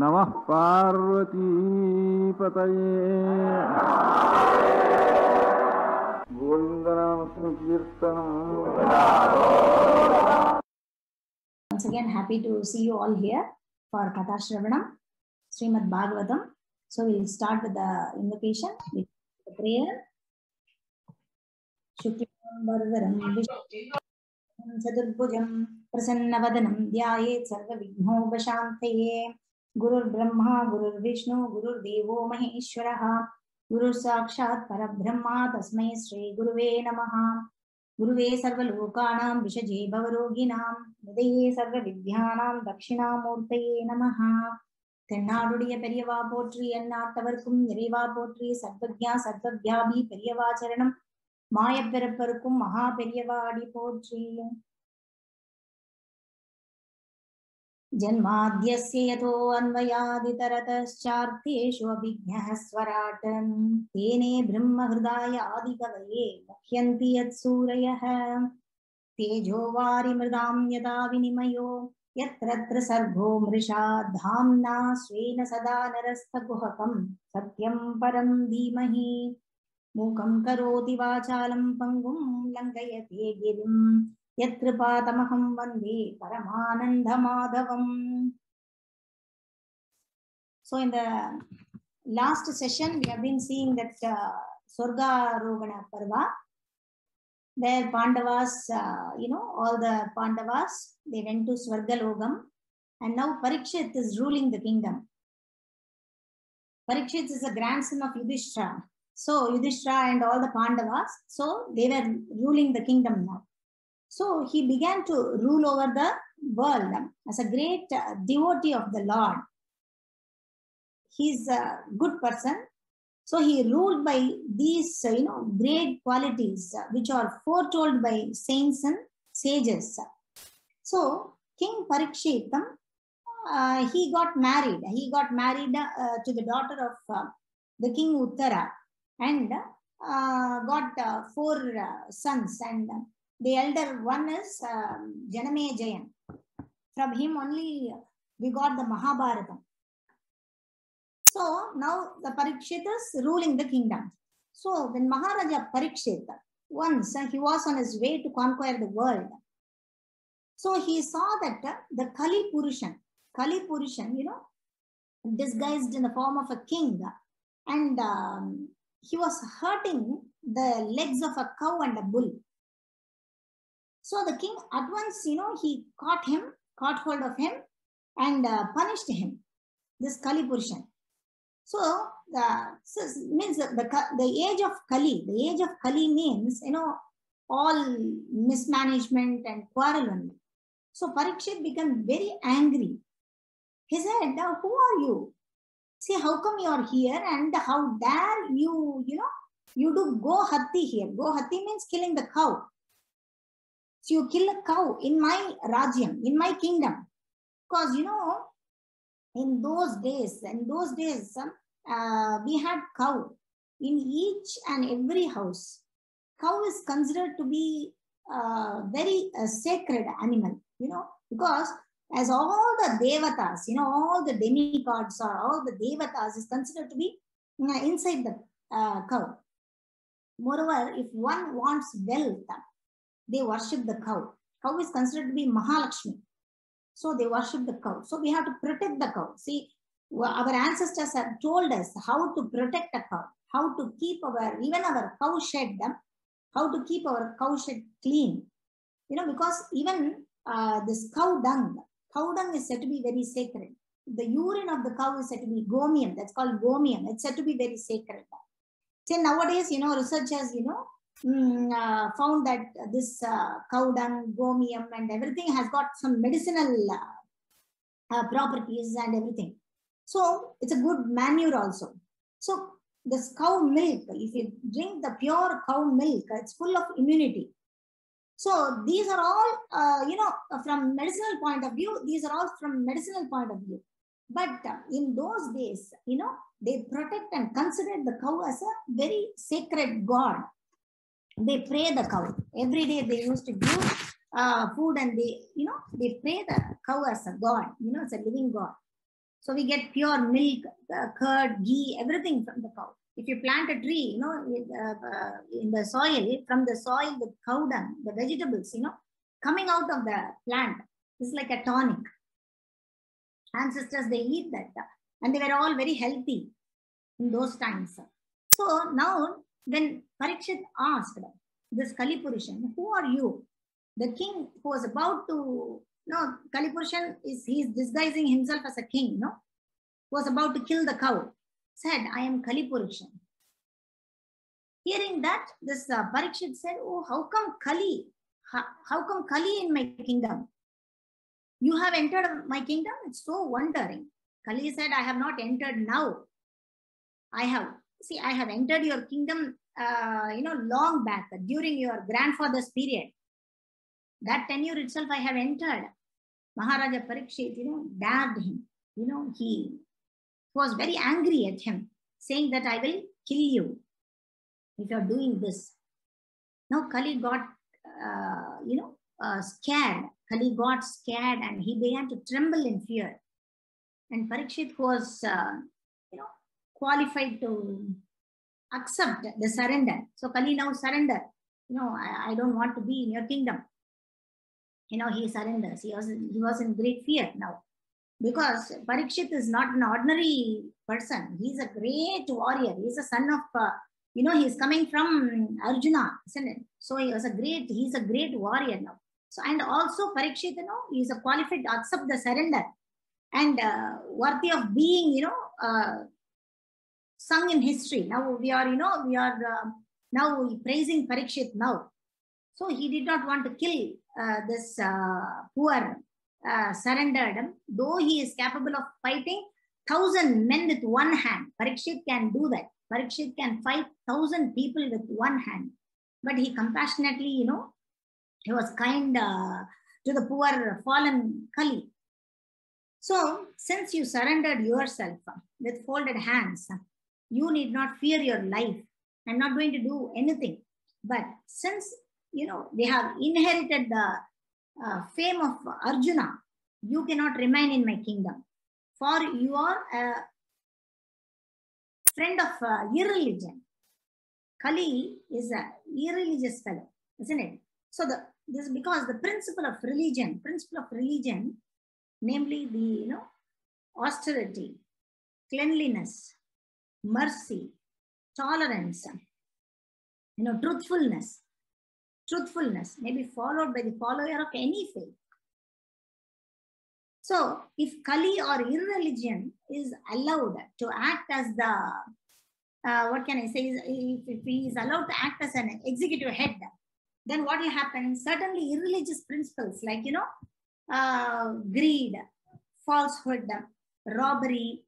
नमः पार्वती पतये गोविंद नाम संकीर्तनम। Once again, happy to see you all here for Katha Shravanam, Srimad Bhagavatam. So we'll start with the invocation, with the prayer. Shuklam Vardaram Vishnu Chaturbhujam Prasannavadanam Dhyayet Sarva Vighnopashantaye. Gurur Brahma, Gurur Vishnu, Gurur Devo Maheshwaraha, Gurur Sakshat Parabrahma, Tasmai Sri Guruve Namaha. गुरुवे सर्वलोकानां विषजे भवरोगिणां निधये सर्वविद्यानां दक्षिणामूर्तये नमः. தென்னாடுடைய பெரியவா போற்றி, எந்நாட்டவர்க்கும் இறைவா போற்றி, சர்வஜ்ஞா சர்வவ்யாபி பெரியவா சரணம், மாயப்பிறப்பருக்கும் மகா பெரியவா அடி போற்றி. जन्माद्यस्य यतो अन्वयादितरतश्चार्थेषु अभिज्ञः स्वराट् तेने ब्रह्महृदाय आदिकवये मुह्यन्ति यत्सूरयः. तेजो वारिमृदां यदा विनिमयो यत्र सर्गो मृषा धाम्ना स्वेन सदा नरस्तगुहकं सत्यं परं धीमहि. मूकं करोति वाचालं पङ्गुं लङ्घयते गिरिं यत्कृपातमहं वन्दे परमानन्दमाधवम्. So in the last session we have been seeing that Swargarogana Parva, where Pandavas, all the Pandavas, they went to Swargalogam, and now Parikshit is ruling the kingdom. Parikshit is a grandson of Yudhishthira. So Yudhishthira and all the Pandavas, so they were ruling the kingdom now. So he began to rule over the world as a great devotee of the Lord. He's a good person. So he ruled by these, great qualities which are foretold by saints and sages. So King Parikshit, he got married. He got married to the daughter of the King Uttara, and got 4 sons. And the elder one is Janamejayan. From him only we got the Mahabharata. So now the Parikshit is ruling the kingdom. So when Maharaja Parikshit, once he was on his way to conquer the world, so he saw that the Kali Purushan, disguised in the form of a king, and he was hurting the legs of a cow and a bull. So the king at once, he caught hold of him and punished him, this Kali Purushan. So means the age of Kali. The age of Kali means, all mismanagement and quarrel only. So Parikshit became very angry. He said, "Now who are you? See, how come you are here, and how dare you, you do go hatti here. Go hatti means killing the cow. So you kill a cow in my Rajyam, in my kingdom. Because, in those days, we had cow in each and every house. Cow is considered to be very sacred animal, because as all the devatas, all the demigods or all the devatas is considered to be inside the cow. Moreover, if one wants wealth, they worship the cow. Cow is considered to be Mahalakshmi. So they worship the cow. So we have to protect the cow. See, our ancestors have told us how to protect a cow, how to keep our cow shed, how to keep our cow shed clean. Because even this cow dung is said to be very sacred. The urine of the cow is said to be gomium. That's called gomium. It's said to be very sacred. See, nowadays, researchers, found that this cow dung, gomium and everything has got some medicinal properties and everything. So it's a good manure also. So this cow milk, if you drink the pure cow milk, it's full of immunity. So these are all, from medicinal point of view, But in those days, they protect and consider the cow as a very sacred god. They pray the cow. Every day they used to give food, and they pray the cow as a god, it's a living god. So we get pure milk, curd, ghee, everything from the cow. If you plant a tree, you know, in the soil, from the soil, the cow dung, the vegetables, you know, coming out of the plant is like a tonic. Ancestors, they eat that, and they were all very healthy in those times. So now, when Parikshit asked this Kalipurushan, who are you? The king who was about to, no, Kalipurushan he's disguising himself as a king, no, was about to kill the cow, said, I am Kalipurushan. Hearing that, this Parikshit said, oh, how come Kali? How come Kali in my kingdom? You have entered my kingdom? It's so wondering. Kali said, I have not entered now. I have entered your kingdom, you know, long back, during your grandfather's period. That tenure itself I have entered. Maharaja Parikshit, you know, dabbed him. You know, he was very angry at him, saying that I will kill you if you're doing this. Now Kali got, you know, scared. Kali got scared and he began to tremble in fear. And Parikshit was, you know, qualified to accept the surrender. So Kali now surrendered. You know, I don't want to be in your kingdom. You know, he surrenders. He was in great fear now. Because Parikshit is not an ordinary person. He's a great warrior. He's a son of, you know, he's coming from Arjuna, isn't it? So he's a great warrior now. So, and also Parikshit, you know, he's a qualified to accept the surrender and worthy of being, you know, sung in history. Now we are, you know, now praising Parikshit now. So he did not want to kill this poor surrendered, though he is capable of fighting 1,000 men with one hand. Parikshit can do that. Parikshit can fight 1,000 people with one hand. But he compassionately, you know, he was kind to the poor fallen Kali. So since you surrendered yourself with folded hands, you need not fear your life. I'm not going to do anything. But since, you know, they have inherited the fame of Arjuna, you cannot remain in my kingdom. For you are a friend of irreligion. Kali is a irreligious fellow, isn't it? So this is because the principle of religion, namely the, you know, austerity, cleanliness, mercy, tolerance, you know, truthfulness may be followed by the follower of any faith. So if Kali or irreligion is allowed to act as the, what can I say, if he is allowed to act as an executive head, then what will happen? Certainly irreligious principles like, you know, greed, falsehood, robbery,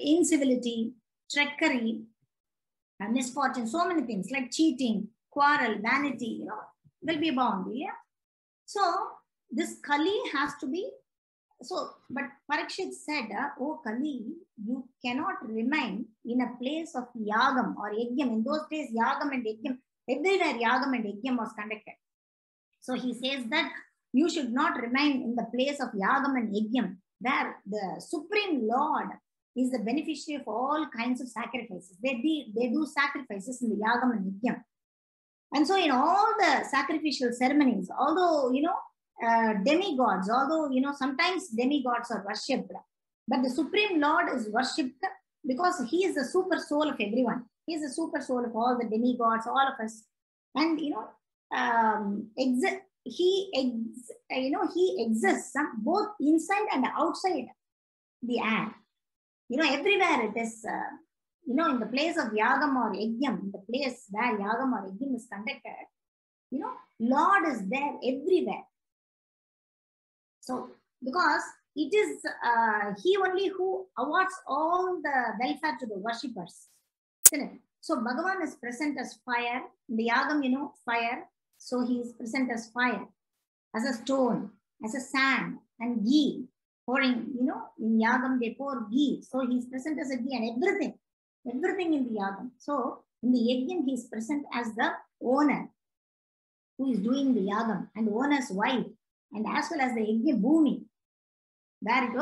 incivility, trickery, misfortune, so many things like cheating, quarrel, vanity, you know, will be bound. Yeah. So this Kali has to be, so, but Parikshit said, oh Kali, you cannot remain in a place of yagam or yajnam. In those days, yagam and yajnam, everywhere yagam and yajnam was conducted. So he says that you should not remain in the place of yagam and yajnam, where the Supreme Lord is the beneficiary of all kinds of sacrifices. They do sacrifices in the yagam and yajnam. And so in all the sacrificial ceremonies, although, you know, demigods, although, you know, sometimes demigods are worshipped, but the Supreme Lord is worshipped because he is the super soul of everyone. He is the super soul of all the demigods, all of us. And, you know, he exists both inside and outside the air. You know, everywhere it is, you know, in the place of yagam or yajnam, in the place where yagam or yajnam is conducted, you know, Lord is there everywhere. So, because it is he only who awards all the welfare to the worshippers. So, Bhagavan is present as fire. In the yagam, you know, fire. So, he is present as fire, as a stone, as a sand, and ghee. Pouring, you know, in yagam they pour ghee. So, he is present as a ghee and everything in the yagam. So, in the yajnam, he is present as the owner who is doing the yagam and owner's wife, and as well as the yajna bhumi. where it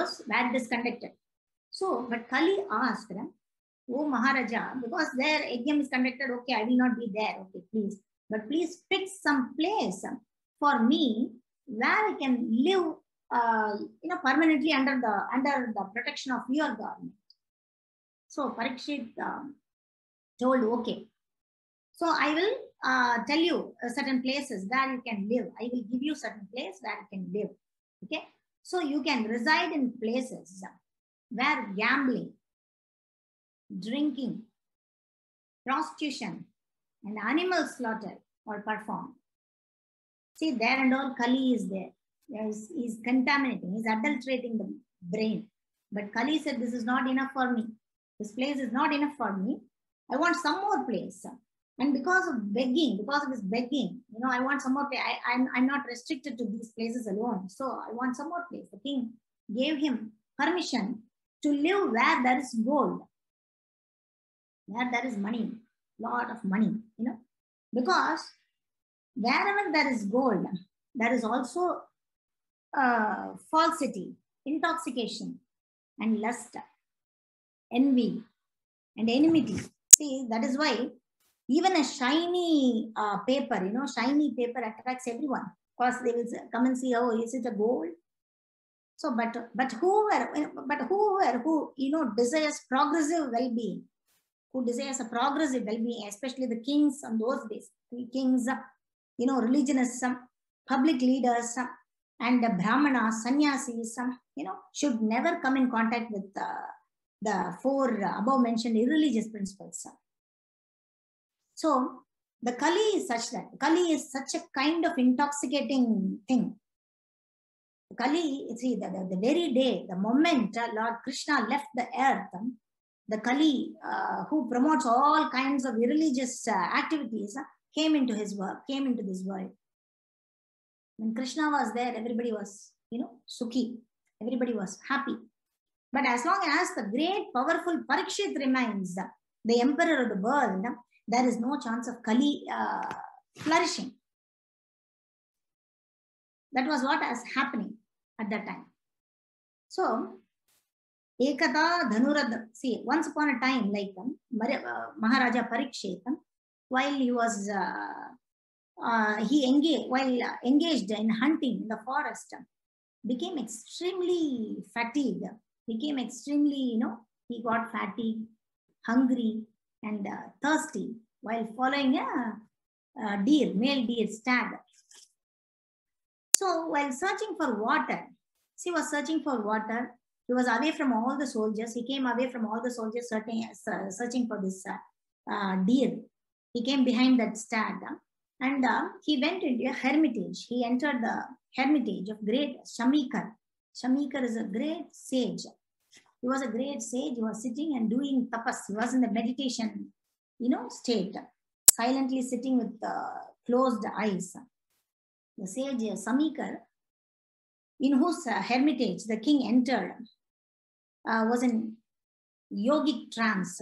is conducted. So, but Kali asked, "Oh Maharaja, because their exam is conducted, okay, I will not be there, okay, please. But please fix some place for me where I can live, permanently under the protection of your government." So Parikshit told, "Okay, so I will tell you certain places where you can live. I will give you certain place where you can live. Okay, so you can reside in places where gambling, drinking, prostitution, and animal slaughter are performed." See, there and all Kali is there. He's contaminating, he's adulterating the brain. But Kali said, "This is not enough for me. This place is not enough for me. I want some more place." And because of his begging, I want some more place. I'm not restricted to these places alone. So I want some more place. The king gave him permission to live where there is gold, where there is money, lot of money, because wherever there is gold, there is also falsity, intoxication, and lust, envy, and enmity. See, that is why even a shiny shiny paper attracts everyone. Of course, they will come and see, "Oh, is it a gold?" So, but who desires progressive well-being, who desires a progressive well-being, especially the kings on those days, kings, religionists, public leaders, and the brahmanas, sannyasis, should never come in contact with the four above mentioned irreligious principles. So the Kali is such that Kali is such a kind of intoxicating thing. Kali, see, the very day, the moment Lord Krishna left the earth, the Kali, who promotes all kinds of irreligious activities, came into this world. When Krishna was there, everybody was, sukhi. Everybody was happy. But as long as the great, powerful Parikshit remains the emperor of the world, there is no chance of Kali flourishing. That was what was happening at that time. So, Ekada Dhanurad, see, once upon a time, like Maharaja Parikshit, while he was engaged in hunting in the forest, became extremely fatigued, became extremely, he got fatigued, hungry, and thirsty while following a male deer stag. So while searching for water, he was searching for water. He was away from all the soldiers. He came away from all the soldiers searching for this deer. He came behind that stag, and he went into a hermitage. He entered the hermitage of great Shamikar. Shamikar is a great sage. He was a great sage. He was sitting and doing tapas. He was in the meditation, state, silently sitting with closed eyes. The sage Samikar, in whose hermitage the king entered, was in yogic trance.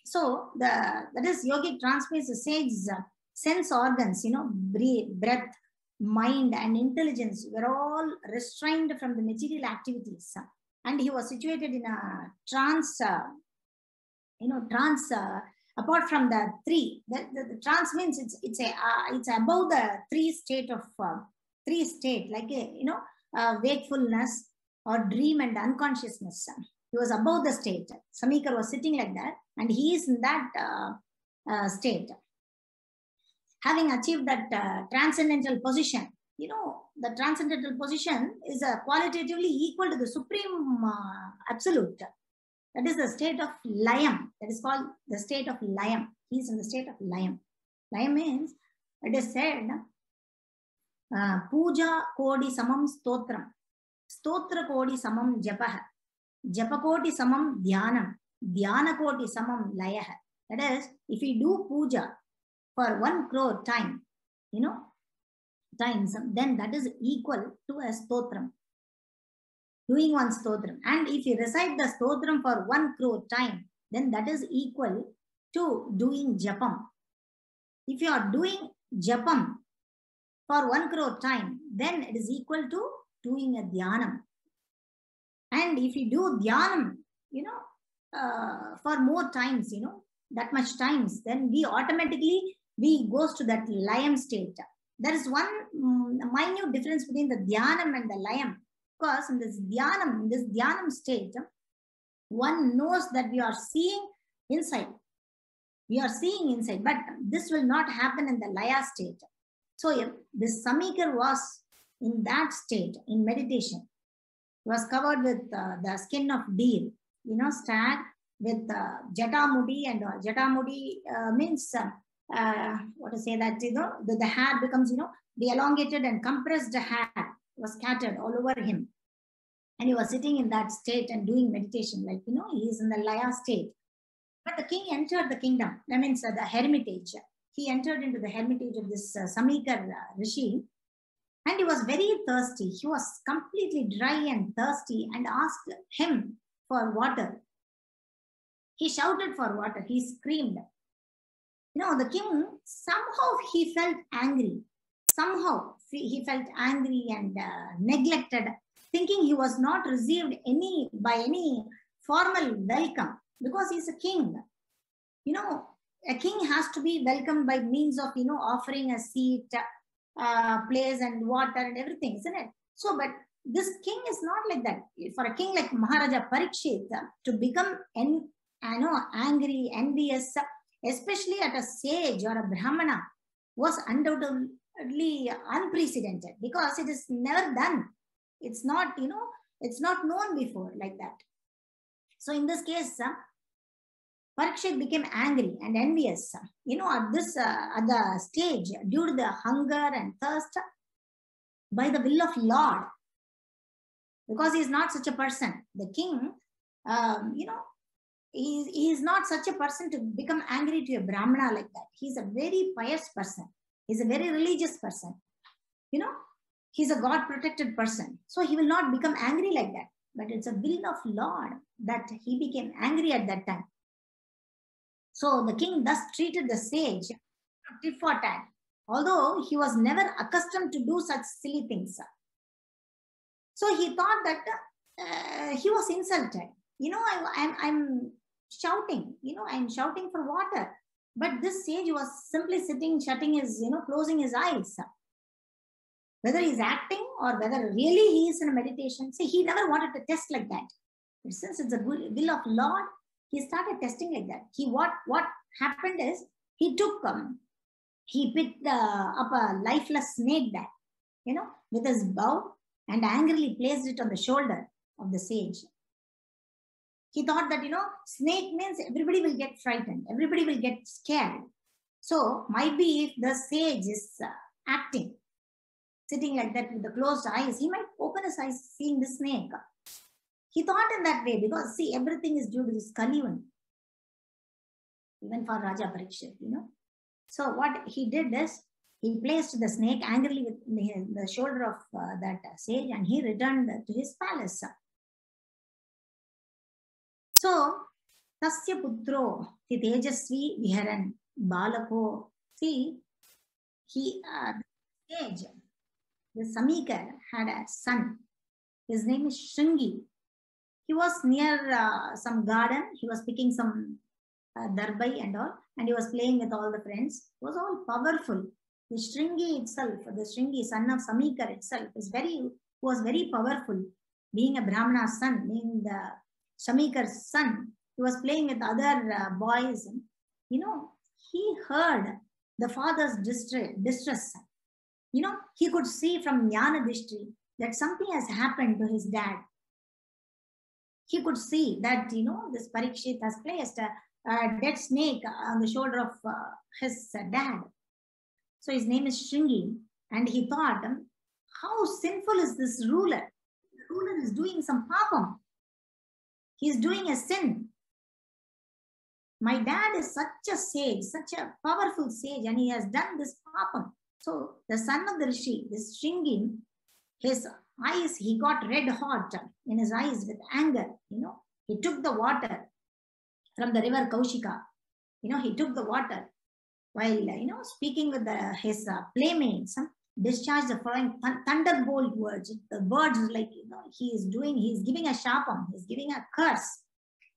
So that is yogic trance means the sage's sense organs, breath, mind, and intelligence were all restrained from the material activities, and he was situated in a trance. Apart from the three, the trance means it's above the three state, like wakefulness or dream and unconsciousness. He was above the state. Samikar was sitting like that, and he is in that state. Having achieved that transcendental position, the transcendental position is qualitatively equal to the supreme absolute. That is the state of Layam. That is called the state of Layam. He is in the state of Layam. Layam means, it is said, Puja Kodi Samam Stotram. Stotra Kodi Samam Japah. Japa Kodi Samam Dhyanam. Dhyana Kodi Samam Layah. That is, if we do puja for 1 crore times, then that is equal to a stotram. Doing one stotram. And if you recite the stotram for 1 crore time, then that is equal to doing japam. If you are doing japam for 1 crore time, then it is equal to doing a dhyanam. And if you do dhyanam, for more times, that much times, then we goes to that layam state. There is one minute difference between the dhyanam and the layam. Because in this dhyanam state, one knows that we are seeing inside. We are seeing inside, but this will not happen in the laya state. So if this Samikar was in that state, in meditation, he was covered with the skin of deer, stag with jatamudi, and jatamudi means what to say that, the hair becomes, the elongated and compressed hair was scattered all over him. And he was sitting in that state and doing meditation, like, he is in the laya state. But the king entered the kingdom, that means the hermitage. He entered into the hermitage of this Samikar Rishi, and he was very thirsty. He was completely dry and thirsty and asked him for water. He shouted for water. He screamed. The king, somehow he felt angry. Somehow he felt angry and neglected, thinking he was not received by any formal welcome, because he's a king. A king has to be welcomed by means of, offering a seat, place and water and everything, isn't it? So, but this king is not like that. For a king like Maharaja Parikshit to become angry, envious, especially at a sage or a Brahmana, was undoubtedly unprecedented, because it is never done. It's not, it's not known before like that. So in this case, Parikshit became angry and envious, at the stage, due to the hunger and thirst, by the will of Lord, because he is not such a person. The king, he is not such a person to become angry to a Brahmana like that. He's a very pious person. He's a very religious person. He's a God-protected person. So he will not become angry like that. But it's a will of Lord that he became angry at that time. So the king thus treated the sage tit for tat, although he was never accustomed to do such silly things. So he thought that he was insulted. I'm shouting, I'm shouting for water. But this sage was simply sitting, shutting his, closing his eyes. Whether he's acting or whether really he is in a meditation. See, he never wanted to test like that. But since it's a will of Lord, he started testing like that. What happened is, he picked up a lifeless snake there, with his bow, and angrily placed it on the shoulder of the sage. He thought that, snake means everybody will get frightened. Everybody will get scared. So might be if the sage is acting, sitting like that with the closed eyes, he might open his eyes seeing the snake. He thought in that way, because see, everything is due to this Kaliyun. Even for Raja Parikshit, So what he did is, he placed the snake angrily with the shoulder of that sage, and he returned to his palace. So, Tasya Putro, the Tejasvi Viharan Balako. See, the sage, the Samikar, had a son. His name is Shringi. He was near some garden. He was picking some darbai and all, and he was playing with all the friends. He was all powerful. The Shringi itself, the Shringi, son of Samikar itself, was very powerful. Being a Brahmana's son, being the Samikar's son, he was playing with other boys. He heard the father's distress. He could see from Jnana Dishti that something has happened to his dad. He could see that, this Parikshit has placed a dead snake on the shoulder of his dad. So his name is Shringi. And he thought, how sinful is this ruler? The ruler is doing some papam. He is doing a sin. My dad is such a sage, such a powerful sage, and he has done this papam. So the son of the Rishi, this Shringi, his eyes, he got red hot in his eyes with anger. He took the water from the river Kaushika. He took the water while, speaking with his playmates. discharged the following thunderbolt words. The words like, he is giving a sharpam, he's giving a curse.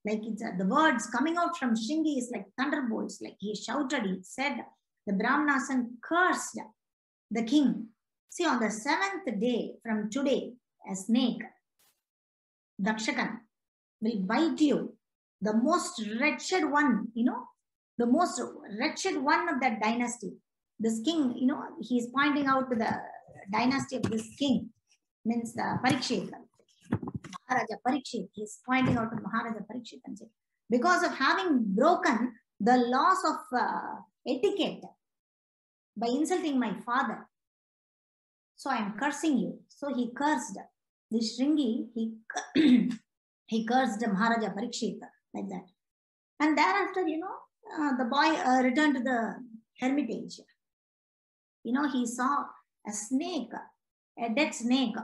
Like the words coming out from Shringi is like thunderbolts. Like he shouted, he said, the Brahmanasan cursed the king. See, on the 7th day from today, a snake, Dakshakan, will bite you. The most wretched one, the most wretched one of that dynasty. This king, he is pointing out to the dynasty of this king, means the Parikshit, Maharaja Parikshit. He is pointing out to Maharaja Parikshit and say, because of having broken the laws of etiquette by insulting my father, so I am cursing you. So he cursed this Shringi, he cursed Maharaja Parikshit like that. And thereafter, the boy returned to the hermitage. He saw a snake, a dead snake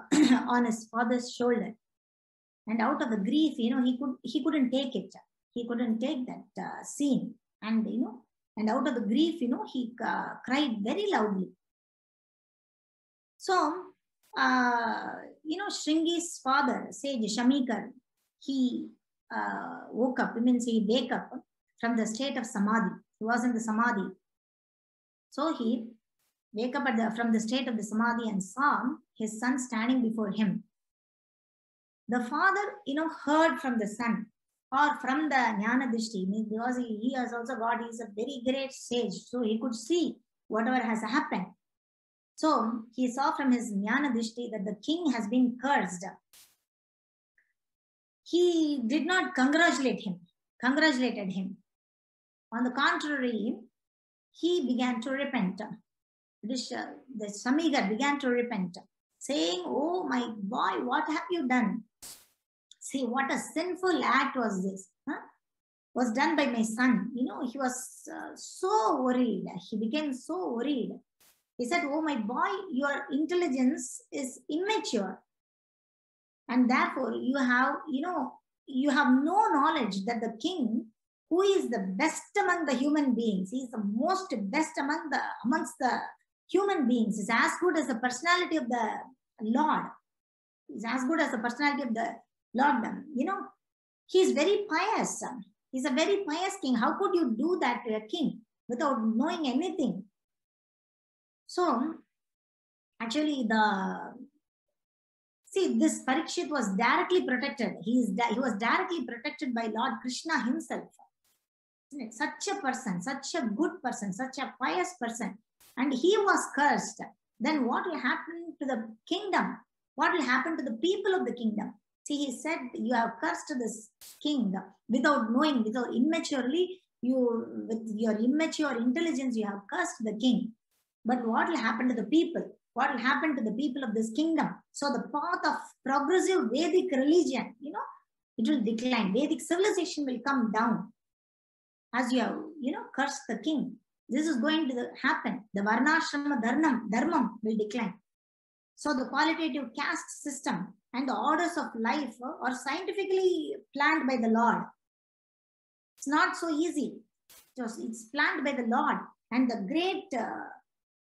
on his father's shoulder. And out of the grief, he couldn't take it. He couldn't take that scene. And, and out of the grief, he cried very loudly. So, Shringi's father, Sage Shamikar, he woke up, he wake up from the state of Samadhi. He was in the Samadhi. So he wake up from the state of the Samadhi and saw his son standing before him. The father, heard from the son or from the Jnana Dishti, because he has also got, he is a very great sage. So he could see whatever has happened. So he saw from his Jnana Dishti that the king has been cursed. He did not congratulated him. On the contrary, he began to repent. The Samigar began to repent, saying, oh my boy, what have you done? See, what a sinful act was this. Was done by my son. He was so worried. He became so worried. He said, oh my boy, your intelligence is immature. And therefore, you have no knowledge that the king, who is the best among the human beings, he is the most best amongst the human beings, is as good as the personality of the Lord. Is as good as the personality of the Lord. He is very pious. He's a very pious king. How could you do that to a king without knowing anything? So, actually, this Parikshit was directly protected. He was directly protected by Lord Krishna himself. Such a person, such a good person, such a pious person, and he was cursed. Then what will happen to the kingdom? What will happen to the people of the kingdom? See, he said, you have cursed this king without knowing, without immaturely, with your immature intelligence, you have cursed the king. But what will happen to the people? What will happen to the people of this kingdom? So the path of progressive Vedic religion, it will decline. Vedic civilization will come down as you have, cursed the king. This is going to happen. The Varnashrama Dharmam will decline. So the qualitative caste system and the orders of life are scientifically planned by the Lord. It's not so easy. It's planned by the Lord, and the great,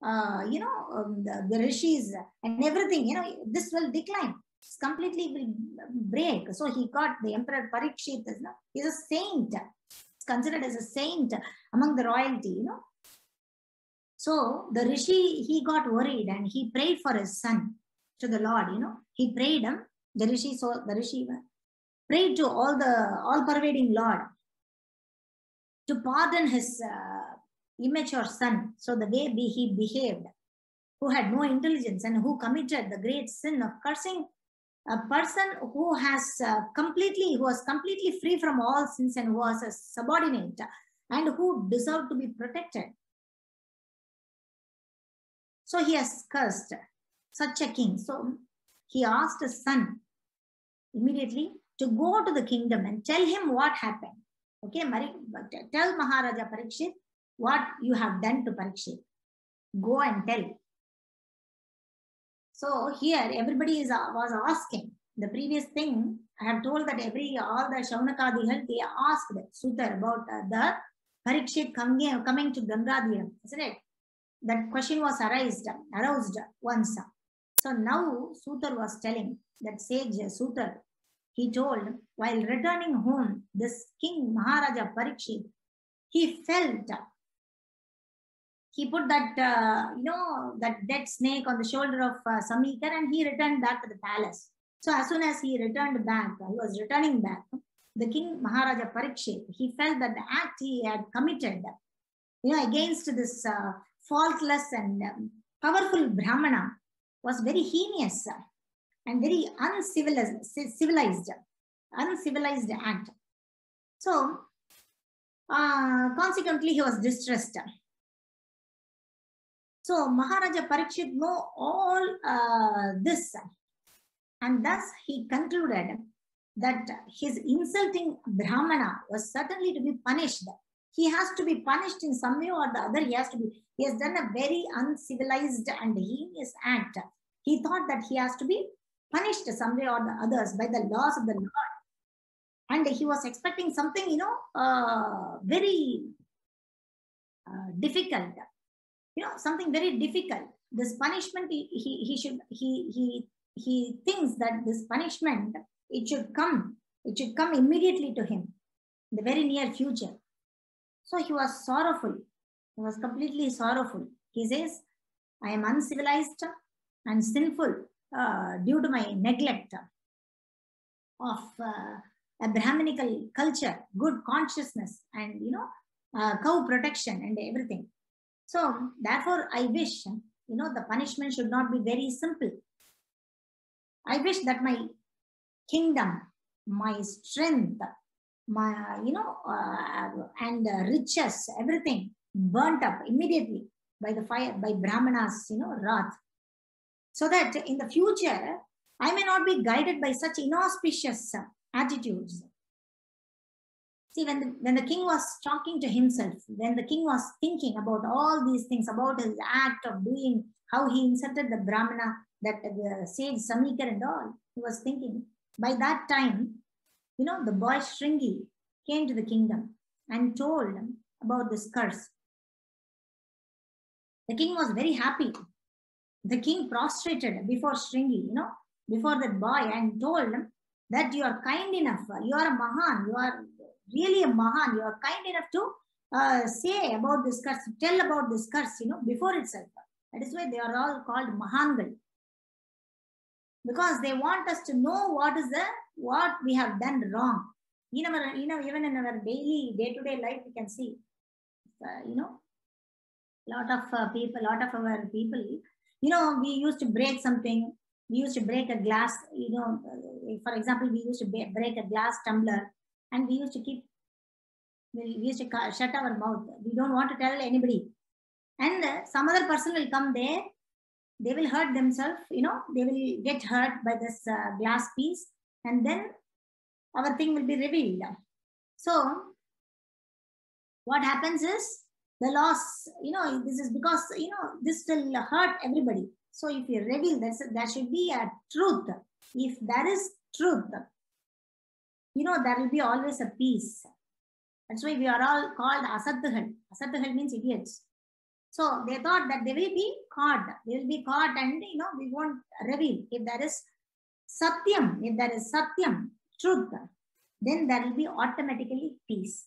the rishis and everything, this will decline. It's completely will break. So he got the Emperor Parikshit, he's a saint. It's considered as a saint among the royalty, So the rishi, he got worried and he prayed for his son to the Lord, He prayed, the rishi prayed to all-pervading Lord to pardon his immature son. So the way he behaved, who had no intelligence and who committed the great sin of cursing a person who was completely free from all sins and who was a subordinate and who deserved to be protected. So he has cursed such a king. So he asked his son immediately to go to the kingdom and tell him what happened. Okay, tell Maharaja Parikshit what you have done to Parikshit. Go and tell. So here everybody was asking. The previous thing I have told that all the Shaunakadigal, they asked Sutar about the Parikshit coming to Gangadhiram, isn't it? that question was aroused once. So now Sutar was telling, that sage Sutar, he told, while returning home, this king Maharaja Parikshit, he felt, he put that, that dead snake on the shoulder of Samikar, and he returned back to the palace. So as soon as he returned back, he was returning back, the king Maharaja Parikshit, he felt that the act he had committed, against this faultless and powerful Brahmana was very heinous and very uncivilized act. So consequently, he was distressed. So Maharaja Parikshit know all this, and thus he concluded that his insulting Brahmana was certainly to be punished. He has to be punished in some way or the other. He has done a very uncivilized and heinous act. He thought that he has to be punished some way or the others by the laws of the Lord. And he was expecting something, very difficult. Something very difficult. This punishment, he thinks that this punishment, it should come immediately to him in the very near future. So he was sorrowful. He was completely sorrowful. He says, I am uncivilized and sinful due to my neglect of a Brahminical culture, good consciousness, and cow protection and everything. So therefore, I wish the punishment should not be very simple. I wish that my kingdom, my strength, my and riches, everything burnt up immediately by the fire, by Brahmanas, wrath, so that in the future I may not be guided by such inauspicious attitudes. See, when the king was talking to himself, when the king was thinking about all these things, about his act of doing, how he insulted the Brahmana, that the sage Samikar and all, he was thinking. By that time, the boy Shringi came to the kingdom and told him about this curse. The king was very happy. The king prostrated before Shringi, before that boy, and told him that you are kind enough, you are a Mahan, you are really a Mahan, you are kind enough to say about this curse, tell about this curse, before itself. That is why they are all called Mahangal. Because they want us to know what we have done wrong. Even in our daily, day-to-day life, we can see, lot of our people, we used to break something. We used to break a glass, for example, we used to break a glass tumbler, and we used to shut our mouth. We don't want to tell anybody. And some other person will come there. They will hurt themselves, they will get hurt by this glass piece, and then our thing will be revealed. So what happens is the loss, this is because, this will hurt everybody. So if you reveal this, there should be a truth. If there is truth, there will be always a peace. That's why we are all called Asaddhal. Asaddhal means idiots. So they thought that they will be caught. They will be caught, and we won't reveal. If there is Satyam, truth, then there will be automatically peace.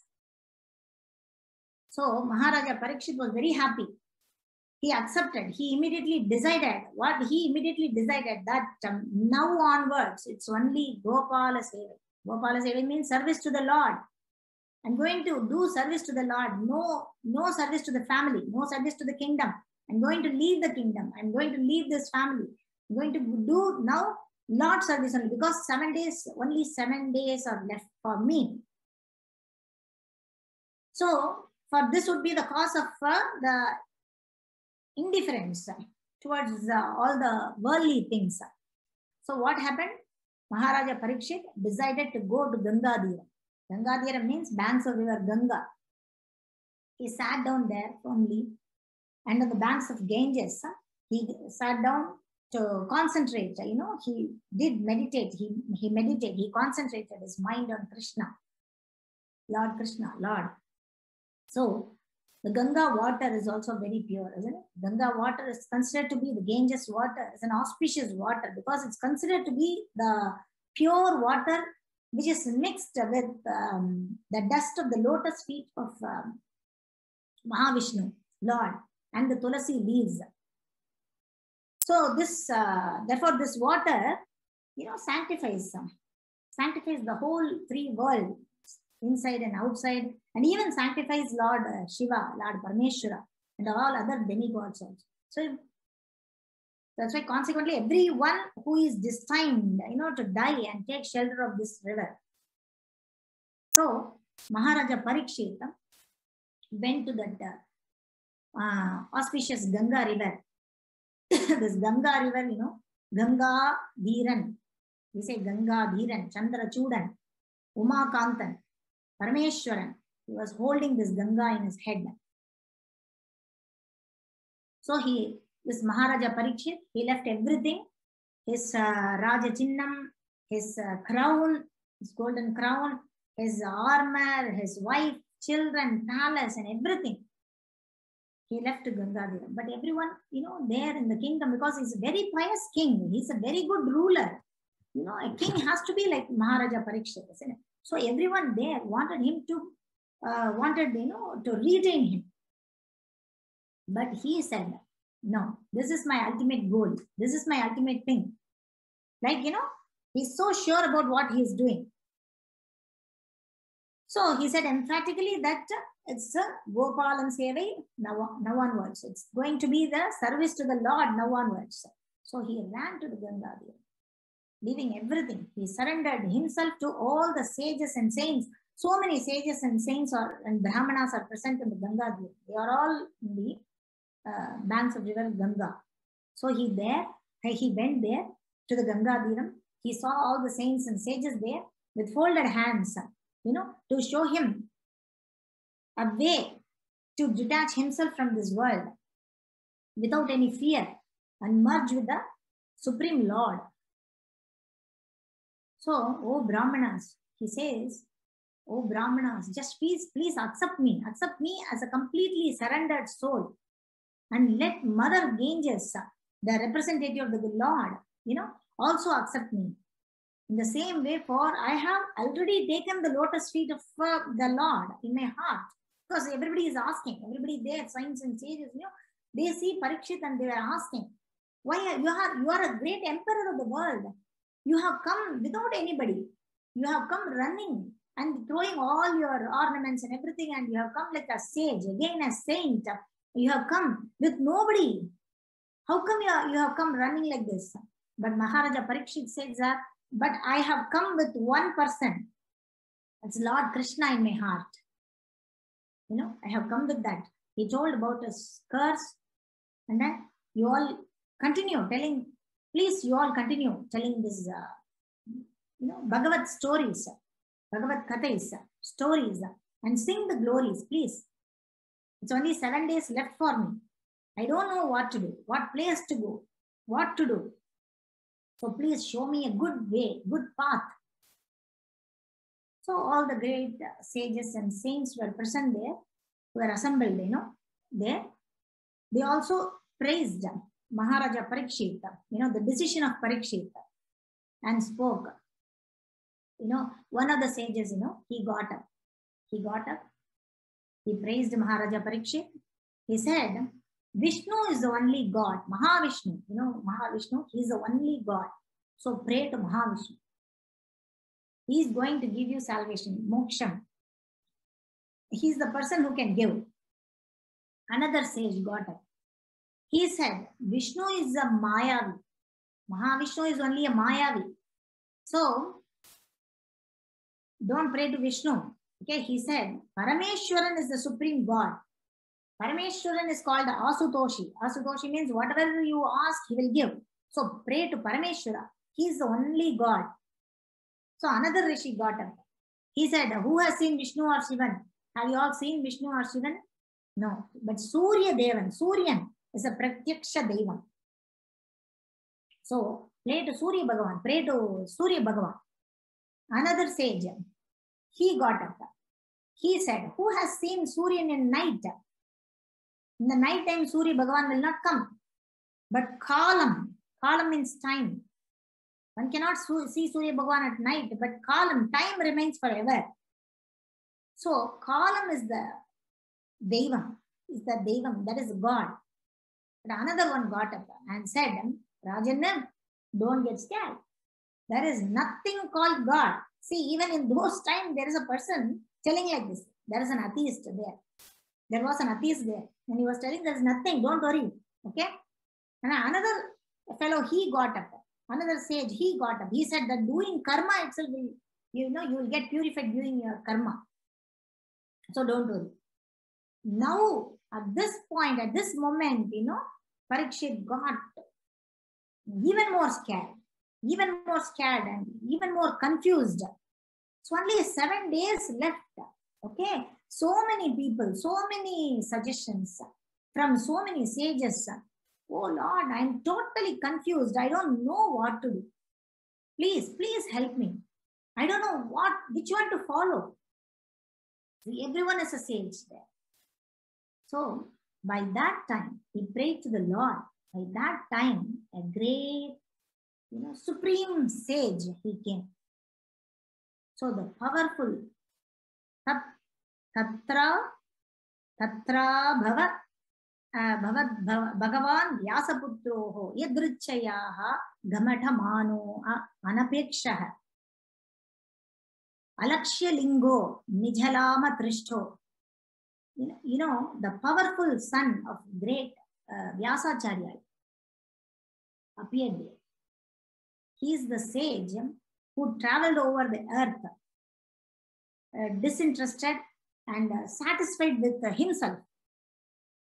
So Maharaja Parikshit was very happy. He accepted. He immediately decided that now onwards it's only Gopala Seva. Gopala Seva means service to the Lord. I'm going to do service to the Lord. No service to the family. No service to the kingdom. I'm going to leave the kingdom. I'm going to leave this family. I'm going to do now Lord service only, because only 7 days are left for me. So for this would be the cause of the indifference towards all the worldly things. So what happened? Maharaja Parikshit decided to go to Gangadhira. Gangadhira means banks of river Ganga. He sat down there firmly, and on the banks of Ganges, he sat down to concentrate. He did meditate. He meditated. He concentrated his mind on Krishna, Lord Krishna, Lord. So The Ganga water is also very pure, isn't it? Ganga water is considered to be the Ganges water. It's an auspicious water because it's considered to be the pure water which is mixed with the dust of the lotus feet of Mahavishnu, Lord, and the Tulasi leaves. So this, therefore, this water, sanctifies the whole three world, inside and outside, and even sanctifies Lord Shiva, Lord Parameshwara, and all other demigods also. So that's why consequently everyone who is destined, to die and take shelter of this river. So Maharaja Parikshit went to that auspicious Ganga river. This Ganga river, Ganga Dhiran. We say Ganga Dhiran, Chandra Chudan, Umakantan, Parameshwaran. He was holding this Ganga in his head. So this Maharaja Parikshit, he left everything, his Raja Chinnam, his crown, his golden crown, his armor, his wife, children, palace, and everything. He left Gangadhara. But everyone, there in the kingdom, because he's a very pious king, he's a very good ruler. A king has to be like Maharaja Parikshit, isn't it? So everyone there wanted him to, to retain him. But he said, no, this is my ultimate goal. This is my ultimate thing. Like, he's so sure about what he's doing. So he said emphatically that it's a Gopalan Sevai now onwards. It's going to be the service to the Lord now onwards. So he ran to the Gangadhara, leaving everything. He surrendered himself to all the sages and saints. So many sages and saints and Brahmanas are present in the Gangadhara. They are all in the banks of river Ganga. So he went there to the Gangadhara. He saw all the saints and sages there with folded hands, to show him a way to detach himself from this world without any fear and merge with the Supreme Lord. So, oh Brahmanas, he says, oh Brahmanas, just please accept me as a completely surrendered soul, and let Mother Ganges, the representative of the Lord, also accept me. In the same way, for I have already taken the lotus feet of the Lord in my heart. Because everybody is asking, everybody there, saints and sages, they see Parikshit and they are asking, why you are a great emperor of the world. You have come without anybody. You have come running and throwing all your ornaments and everything, and you have come like a sage, again a saint. You have come with nobody. How come you have come running like this? But Maharaja Parikshit says that, but I have come with one person. It's Lord Krishna in my heart. I have come with that. He told about his curse, and then you all continue telling, please, you all continue telling this, Bhagavad stories, Bhagavad Kathas, stories, and sing the glories, please. It's only 7 days left for me. I don't know what to do, what place to go, what to do. So please show me a good way, good path. So all the great sages and saints were present there, were assembled, there. They also praised Maharaja Parikshit, the decision of Parikshit, and spoke. One of the sages, he got up. He praised Maharaja Parikshit. He said, Vishnu is the only God. Mahavishnu, Mahavishnu, he is the only God. So pray to Mahavishnu. He is going to give you salvation, moksham. He is the person who can give. Another sage got up. He said, Vishnu is a Mayavi. Mahavishnu is only a Mayavi. So, don't pray to Vishnu. Okay, he said, Parameshwaran is the supreme God. Parameshwaran is called Asutoshi. Asutoshi means whatever you ask, he will give. So, pray to Parameshwara. He is the only God. So, another Rishi got up. He said, who has seen Vishnu or Shivan? Have you all seen Vishnu or Shivan? No. But Surya Devan, Suryan is a Pratyaksha Devan. So, pray to Surya Bhagavan. Pray to Surya Bhagavan. Another sage, he got up. He said, who has seen Suryan in night? In the night time, Surya Bhagavan will not come. But Kalam means time. One cannot see Surya Bhagavan at night, but Kalam, time remains forever. So Kalam is the Devam, that is God. But another one got up and said, Rajan, don't get scared. There is nothing called God. See, even in those times, there is a person telling like this. There is an atheist there. There was an atheist there. And he was telling there is nothing, don't worry. Okay? And another fellow, he got up. Another sage, he got up. He said that doing karma itself will, you will get purified doing your karma. So don't worry. Now, at this point, at this moment, Parikshit got even more scared and even more confused. So only 7 days left. Okay. So many people, so many suggestions from so many sages. Oh Lord, I'm totally confused. I don't know what to do. Please help me. I don't know which one to follow. See, everyone is a sage there. So by that time, he prayed to the Lord. By that time, a great, supreme sage, he came. So the powerful Tatra Bhagavan Vyasaputroho Yadrichayaha Gamadhamano Anapekshaha Alakshya Lingo Nijalama Trishto. The powerful son of great Vyasacharya appeared there. He is the sage who traveled over the earth, disinterested and satisfied with himself.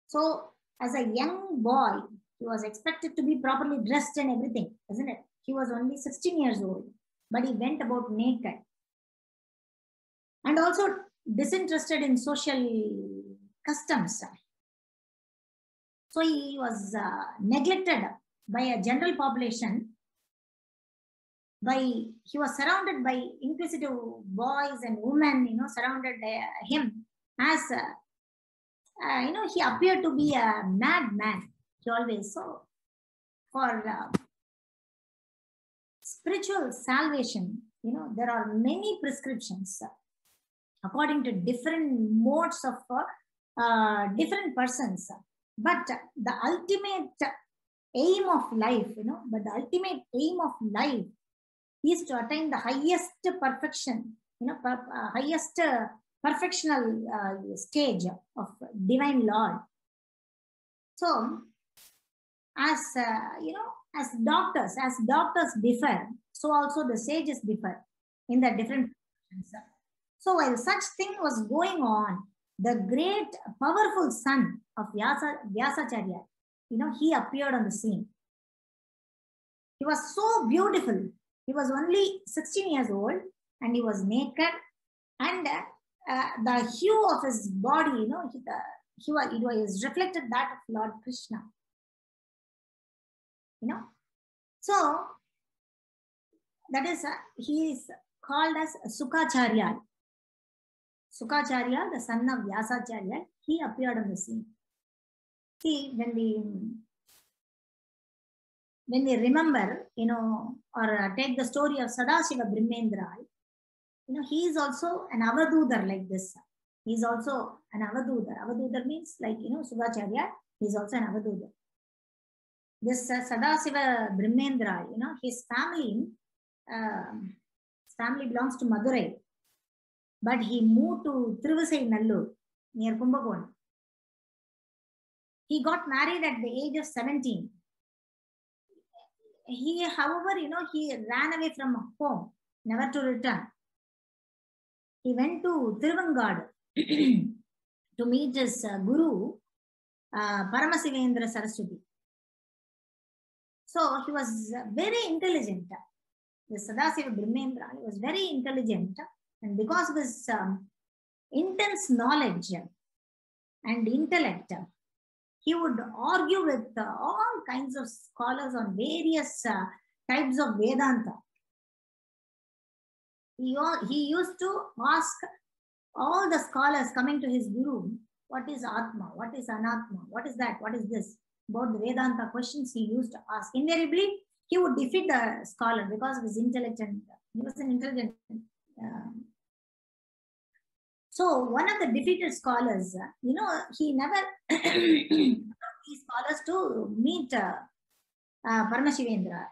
So, as a young boy, he was expected to be properly dressed and everything, isn't it? He was only 16 years old, but he went about naked. And also disinterested in social customs. So he was neglected by a general population. He was surrounded by inquisitive boys and women, surrounded him as, he appeared to be a madman. He always saw. For spiritual salvation, there are many prescriptions according to different modes of different persons. But the ultimate aim of life, is to attain the highest perfection, highest perfectional stage of divine Lord. So, as doctors differ, so also the sages differ in the different professions. So while such thing was going on, the great powerful son of Vyasacharya, he appeared on the scene. He was so beautiful. He was only 16 years old and he was naked, and the hue of his body, it was reflected that of Lord Krishna. So that is, he is called as Sukacharya. Sukacharya, the son of Vyasacharya, he appeared on the scene. See, when we remember, or take the story of Sadashiva Brahmendra, he is also an avadudar like this. He is also an avadudar. Avadudar means like, Sukacharya, he is also an avadudar. This Sadashiva Brahmendra, his family belongs to Madurai. But he moved to Trivusai Nallur, near Kumbakonam. He got married at the age of 17. However, he ran away from home, never to return. He went to Tiruvangad to meet his guru, Paramasivendra Saraswati. So he was very intelligent. The Sadashiva Brahmendra, he was very intelligent. And because of his intense knowledge and intellect, he would argue with all kinds of scholars on various types of Vedanta. He used to ask all the scholars coming to his guru what is Atma, what is Anatma, what is that, what is this? About the Vedanta questions he used to ask. Invariably, he would defeat the scholar because of his intellect, and he was an intelligent. So one of the defeated scholars, he never these scholars to meet Paramasivendra.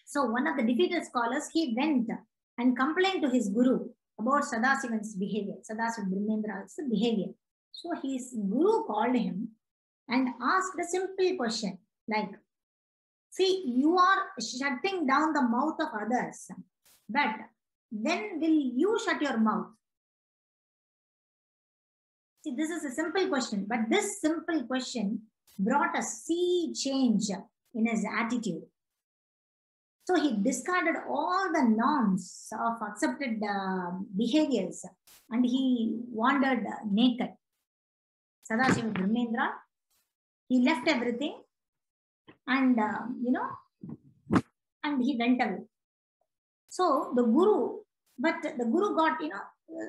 So one of the defeated scholars, he went and complained to his guru about Sadasivan's behavior, Sadasiva Brahmendra's behavior. So his guru called him and asked a simple question like, see, you are shutting down the mouth of others, but when will you shut your mouth? See, this is a simple question, but this simple question brought a sea change in his attitude. So he discarded all the norms of accepted behaviors and he wandered naked. Sadasiva Brahmendra, he left everything and, and he went away. So the guru got,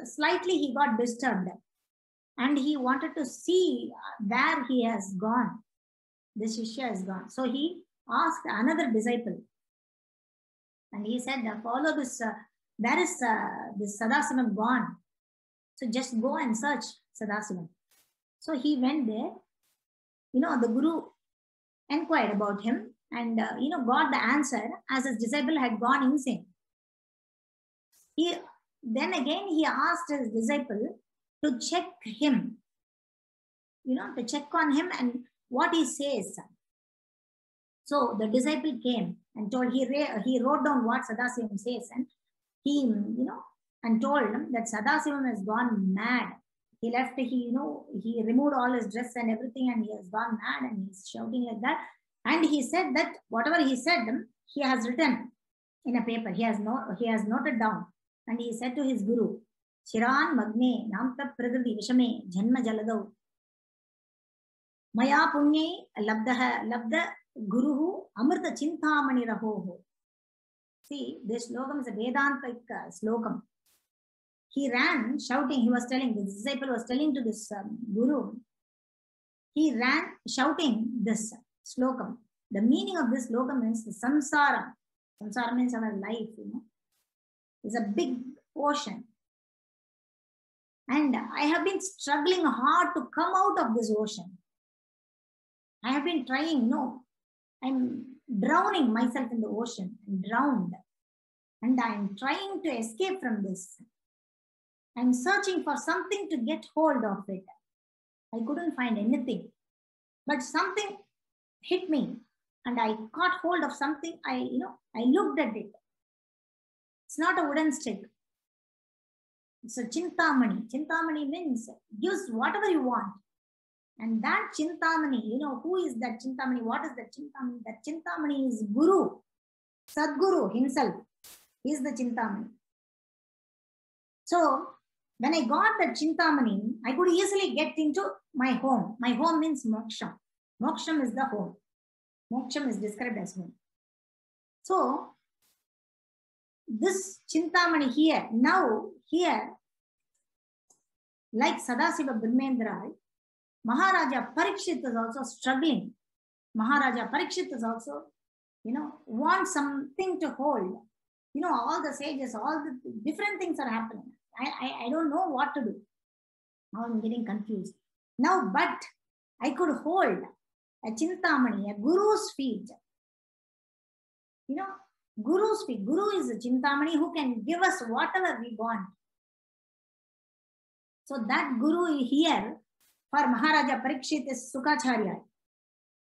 slightly he got disturbed and he wanted to see where he has gone. The Shishya has gone. So he asked another disciple. And he said, follow this, where is this Sadasivam gone? So just go and search Sadasivam. So he went there. The guru inquired about him and, got the answer as his disciple had gone insane. Then again, he asked his disciple to check him, to check on him and what he says. So the disciple came and told, he wrote down what Sadasivam says, and he, and told him that Sadasivam has gone mad. He left, he removed all his dress and everything and he has gone mad and he's shouting like that. And he said that whatever he said, he has written in a paper. He has noted down. And he said to his guru, Chiran Magne Namta Pragriti Vishame Janma Jaladau Maya Punye Labda Guruhu Amrita Chintamani Rahoho. See, this slokam is a Vedantic slokam. He ran shouting, the disciple was telling to this guru, he ran shouting this slokam. The meaning of this slokam is samsara. Samsara means our life, It's a big ocean. And I have been struggling hard to come out of this ocean. I have been trying, I'm drowning myself in the ocean. I'm drowned. And I'm trying to escape from this. I'm searching for something to get hold of it. I couldn't find anything. But something hit me. And I caught hold of something. I looked at it. It's not a wooden stick. It's a Chintamani. Chintamani means use whatever you want. And that Chintamani, who is that Chintamani? What is that Chintamani? That Chintamani is Guru. Sadguru himself is the Chintamani. So, when I got that Chintamani, I could easily get into my home. My home means Moksham. Moksham is the home. Moksham is described as home. So, this Chintamani here, like Sadasiva Brahmendra, Maharaja Parikshit is also struggling. Maharaja Parikshit is also, wants something to hold. All the sages, all the different things are happening. I don't know what to do. Now I'm getting confused. Now, but I could hold a Chintamani, a Guru's feet. Guru's feet. Guru is a Chintamani who can give us whatever we want. So that Guru here for Maharaja Parikshit is Sukacharya.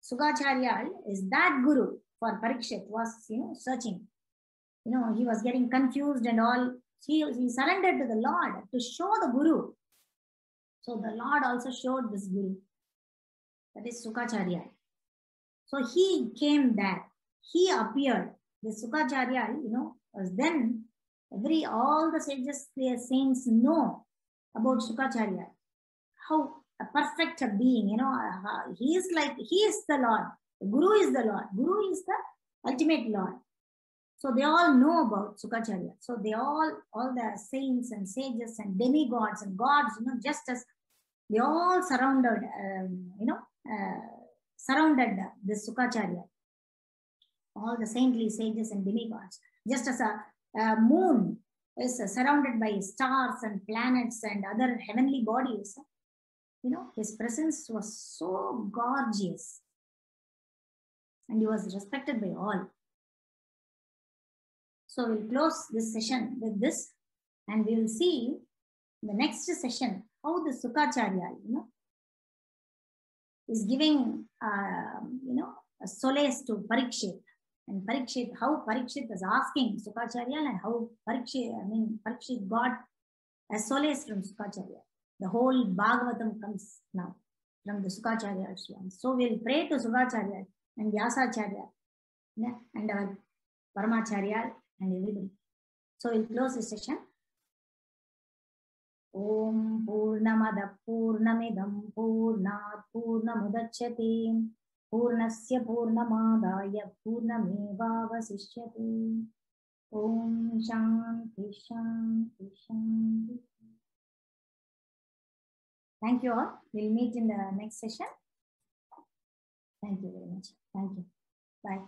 Sukacharya is that Guru for Parikshit was, searching. He was getting confused and all. He surrendered to the Lord to show the Guru. So the Lord also showed this Guru. That is Sukacharya. So he came there. He appeared. The Sukacharya, was then all the sages, the saints know about Sukacharya. How a perfect being, he is the Lord. The Guru is the Lord. Guru is the ultimate Lord. So they all know about Sukacharya. So they all the saints and sages and demigods and gods, just as they all surrounded, surrounded this Sukacharya. All the saintly sages and demigods, just as a moon is surrounded by stars and planets and other heavenly bodies. His presence was so gorgeous and he was respected by all. So we'll close this session with this, and we will see in the next session how the Sukacharya, is giving, a solace to Parikshit. And Parikshit, how Parikshit was asking Sukacharya, and how Parikshit got a solace from Sukacharya. The whole Bhagavatam comes now from the Sukacharya. So we'll pray to Sukacharya and Vyasacharya, and our Paramacharya and everybody. So we'll close this session. Om Purnamada Purnamidam Purnat Purnamudachyate Purnasya Purnamadaya Purnamevavasishyate. Om Shanti Shanti Shanti. Thank you all. We'll meet in the next session. Thank you very much. Thank you. Bye.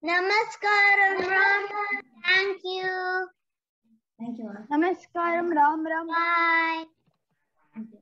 Namaskaram, Ram. Thank you. Thank you all. Namaskaram, Ram Ram. Bye. Thank you.